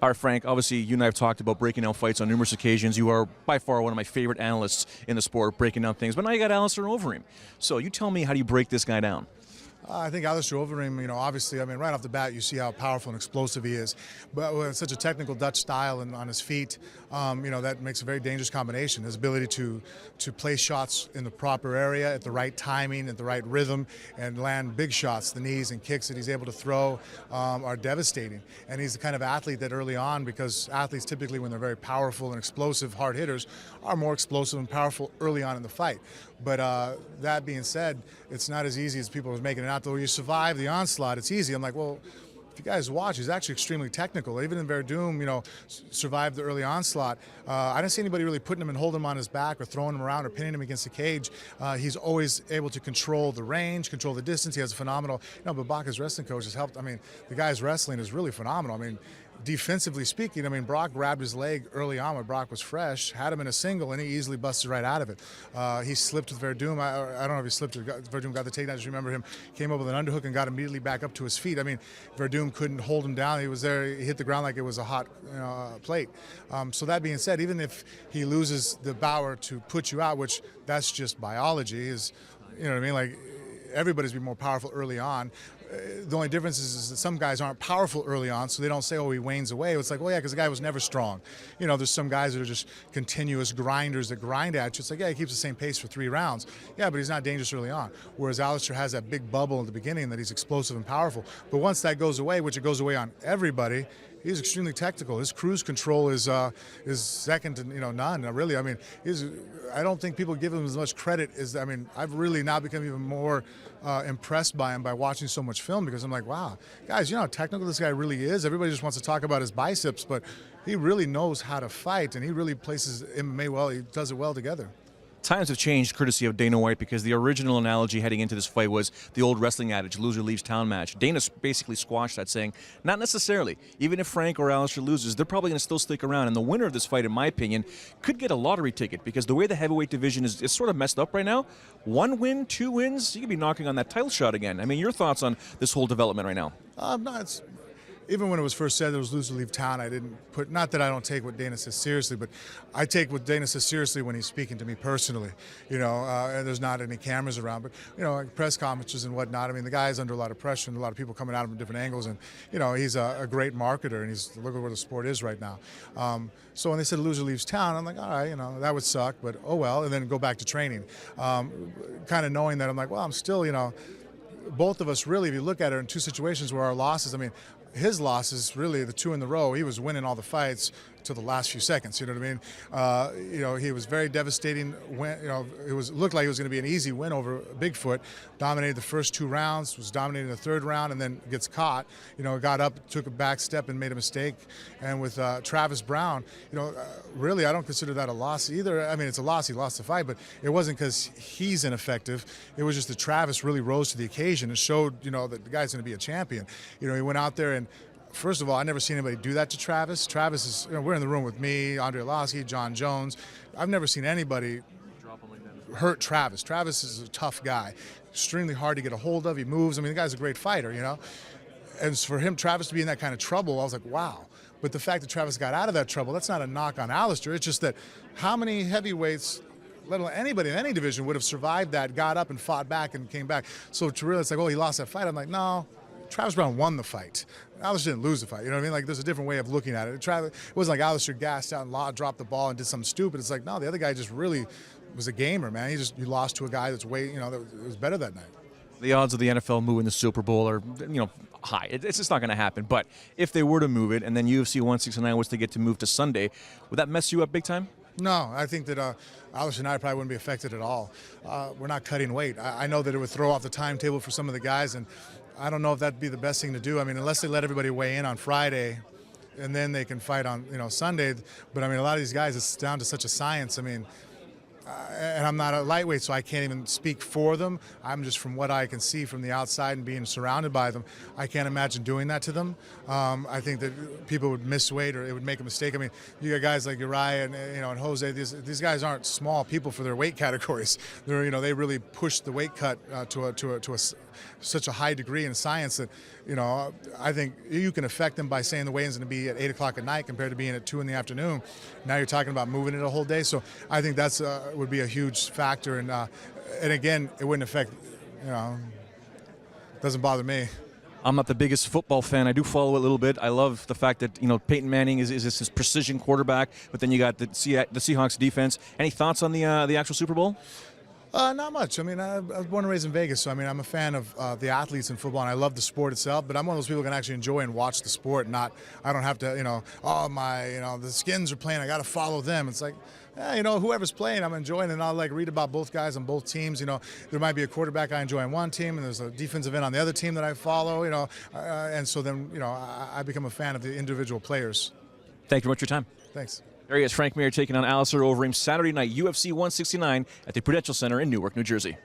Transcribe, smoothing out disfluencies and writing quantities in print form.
All right, Frank, obviously you and I have talked about breaking down fights on numerous occasions. You are by far one of my favorite analysts in the sport, breaking down things. But now you got Alistair Overeem. So you tell me, how do you break this guy down? I think Alistair Overeem, obviously, right off the bat, you see how powerful and explosive he is. But with such a technical Dutch style and on his feet, that makes a very dangerous combination. His ability to place shots in the proper area at the right timing, at the right rhythm, and land big shots, the knees and kicks that he's able to throw are devastating. And he's the kind of athlete that early on, because athletes typically, when they're very powerful and explosive, hard hitters, are more explosive and powerful early on in the fight. But that being said, it's not as easy as people are making it out. Though you survive the onslaught, it's easy. I'm like, well, if you guys watch, he's actually extremely technical. Even in Verdum, survived the early onslaught. I didn't see anybody really putting him and holding him on his back or throwing him around or pinning him against the cage. He's always able to control the range, control the distance. He has a phenomenal, Babaka's wrestling coach has helped. The guy's wrestling is really phenomenal. Defensively speaking, Brock grabbed his leg early on when Brock was fresh, had him in a single, and he easily busted right out of it. He slipped with Verdum. I don't know if he slipped or Verdum got the takedown. I just remember him came up with an underhook and got immediately back up to his feet. Verdum couldn't hold him down. He was there. He hit the ground like it was a hot plate. So that being said, even if he loses the power to put you out, which that's just biology, is, like everybody's been more powerful early on. The only difference is that some guys aren't powerful early on, so they don't say, oh, he wanes away. It's like, well, yeah, because the guy was never strong. There's some guys that are just continuous grinders that grind at you. It's like, yeah, he keeps the same pace for 3 rounds. Yeah, but he's not dangerous early on. Whereas Alistair has that big bubble at the beginning that he's explosive and powerful. But once that goes away, which it goes away on everybody, he's extremely technical. His cruise control is second to none. Really, I don't think people give him as much credit as I've really now become even more impressed by him by watching so much film, because I'm like, wow, guys, how technical this guy really is. Everybody just wants to talk about his biceps, but he really knows how to fight, and he really places MMA well. He does it well together. Times have changed courtesy of Dana White, because the original analogy heading into this fight was the old wrestling adage, loser leaves town match. Dana basically squashed that, saying, not necessarily. Even if Frank or Alistair loses, they're probably going to still stick around. And the winner of this fight, in my opinion, could get a lottery ticket, because the way the heavyweight division is sort of messed up right now, 1 win, 2 wins, you could be knocking on that title shot again. Your thoughts on this whole development right now? Even when it was first said there was loser leave town, I didn't put, not that I don't take what Dana says seriously, but I take what Dana says seriously when he's speaking to me personally, and there's not any cameras around. But, like press conferences and whatnot, the guy's under a lot of pressure and a lot of people coming at him from different angles, and, he's a great marketer, and look at where the sport is right now. So when they said loser leaves town, I'm like, all right, that would suck, but oh well, and then go back to training. Kind of knowing that, I'm like, well, I'm still, both of us really, if you look at it in 2 situations where our losses, his losses, really the 2 in the row, he was winning all the fights to the last few seconds. You know what I mean? He was very devastating. Looked like it was going to be an easy win over Bigfoot. Dominated the first 2 rounds, was dominating the 3rd round, and then gets caught. Got up, took a back step, and made a mistake. And with Travis Brown, really, I don't consider that a loss either. It's a loss. He lost the fight, but it wasn't because he's ineffective. It was just that Travis really rose to the occasion and showed, that the guy's going to be a champion. He went out there and. First of all, I've never seen anybody do that to Travis. Travis is, we're in the room with me, Andre Arlovski, John Jones. I've never seen anybody hurt Travis. Travis is a tough guy, extremely hard to get a hold of. He moves. The guy's a great fighter, And for him, Travis, to be in that kind of trouble, I was like, wow. But the fact that Travis got out of that trouble, that's not a knock on Alistair. It's just that how many heavyweights, let alone anybody in any division, would have survived that, got up and fought back and came back. So to realize, it's like, oh, he lost that fight. I'm like, no. Travis Brown won the fight. Alistair didn't lose the fight. There's a different way of looking at it. It wasn't like Alistair gassed out and dropped the ball and did something stupid. It's like, no, the other guy just really was a gamer, man. He lost to a guy that's that was better that night. The odds of the NFL moving the Super Bowl are, high. It's just not going to happen. But if they were to move it, and then UFC 169 was to get to move to Sunday, would that mess you up big time? No, I think that Alistair and I probably wouldn't be affected at all. We're not cutting weight. I know that it would throw off the timetable for some of the guys, and I don't know if that'd be the best thing to do. Unless they let everybody weigh in on Friday, and then they can fight on Sunday. But a lot of these guys, it's down to such a science. And I'm not a lightweight, so I can't even speak for them. I'm just from what I can see from the outside and being surrounded by them. I can't imagine doing that to them. I think that people would miss weight or it would make a mistake. You got guys like Uriah and Jose. These guys aren't small people for their weight categories. They really push the weight cut to a such a high degree in science that, I think you can affect them by saying the weigh-in's going to be at 8 o'clock at night compared to being at 2 in the afternoon. Now you're talking about moving it a whole day. So I think that's would be a huge factor. And again, it wouldn't affect, doesn't bother me. I'm not the biggest football fan. I do follow it a little bit. I love the fact that Peyton Manning is this precision quarterback, but then you got the Seahawks defense. Any thoughts on the actual Super Bowl? Not much. I mean, I was born and raised in Vegas, so I'm a fan of the athletes in football, and I love the sport itself. But I'm one of those people who can actually enjoy and watch the sport. I don't have to, the Skins are playing, I got to follow them. It's like, whoever's playing, I'm enjoying, and I'll read about both guys on both teams. There might be a quarterback I enjoy on one team, and there's a defensive end on the other team that I follow. And so then, I become a fan of the individual players. Thank you very much for your time. Thanks. There he is, Frank Mir taking on Alistair Overeem Saturday night, UFC 169 at the Prudential Center in Newark, New Jersey.